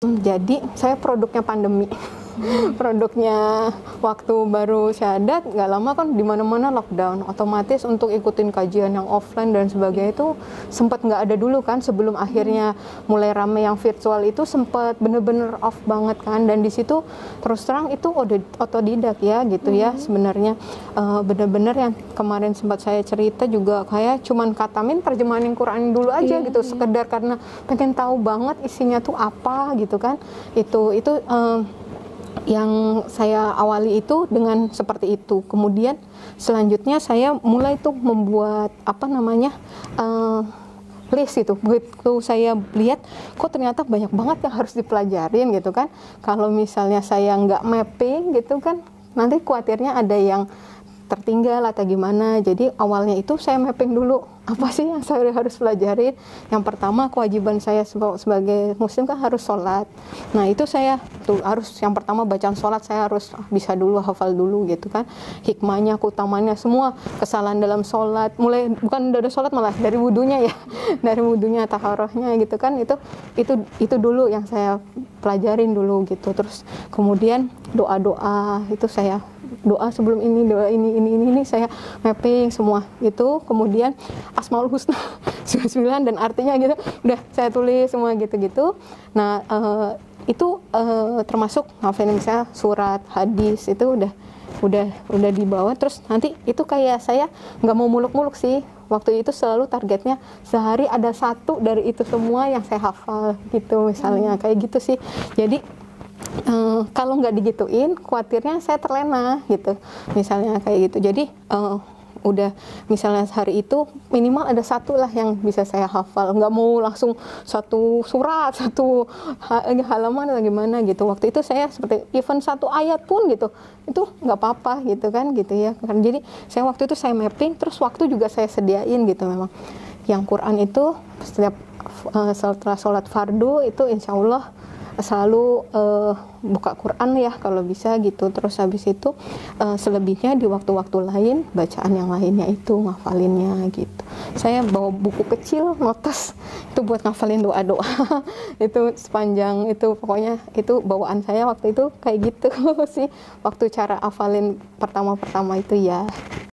Jadi saya produknya pandemi. Produknya waktu baru syahadat, nggak lama kan di mana-mana lockdown, otomatis untuk ikutin kajian yang offline dan sebagainya itu sempat nggak ada dulu kan, sebelum akhirnya mulai rame yang virtual itu sempat bener-bener off banget kan. Dan di situ terus terang itu otodidak ya gitu ya sebenarnya. Bener-bener yang kemarin sempat saya cerita juga kayak cuman katamin terjemahan Quran dulu aja gitu, sekedar karena pengen tahu banget isinya tuh apa gitu kan. Itu yang saya awali itu dengan seperti itu. Kemudian selanjutnya saya mulai tuh membuat list itu. Begitu saya lihat kok ternyata banyak banget yang harus dipelajarin gitu kan. Kalau misalnya saya nggak mapping gitu kan, nanti khawatirnya ada yang tertinggal atau gimana. Jadi awalnya itu saya mapping dulu apa sih yang saya harus pelajarin. Yang pertama, kewajiban saya sebagai muslim kan harus sholat. Nah itu saya tuh harus yang pertama bacaan sholat saya harus bisa dulu, hafal dulu gitu kan, hikmahnya, keutamannya, semua kesalahan dalam sholat, mulai bukan dari sholat malah dari wudunya ya dari wudunya, taharahnya gitu kan, itu dulu yang saya pelajarin dulu gitu. Terus kemudian doa-doa itu saya doa sebelum ini, doa ini saya mapping semua itu. Kemudian Asmaul Husna 99 dan artinya gitu udah saya tulis semua gitu-gitu. Nah itu termasuk ngafalin misalnya surat, hadis itu udah dibawa. Terus nanti itu kayak saya nggak mau muluk-muluk sih, waktu itu selalu targetnya sehari ada satu dari itu semua yang saya hafal gitu misalnya, kayak gitu sih. Jadi kalau nggak digituin, khawatirnya saya terlena gitu, misalnya kayak gitu. Jadi udah misalnya hari itu minimal ada satu lah yang bisa saya hafal, nggak mau langsung satu surat, satu halaman atau gimana gitu. Waktu itu saya seperti even satu ayat pun gitu, itu nggak apa-apa gitu kan gitu ya. Jadi saya waktu itu saya mapping, terus waktu juga saya sediain gitu. Memang yang Quran itu setiap setelah sholat fardu itu insya Allah selalu buka Quran ya kalau bisa gitu. Terus habis itu selebihnya di waktu-waktu lain bacaan yang lainnya itu ngafalinnya gitu. Saya bawa buku kecil notes itu buat ngafalin doa-doa itu sepanjang itu, pokoknya itu bawaan saya waktu itu kayak gitu sih waktu cara hafalin pertama-pertama itu ya.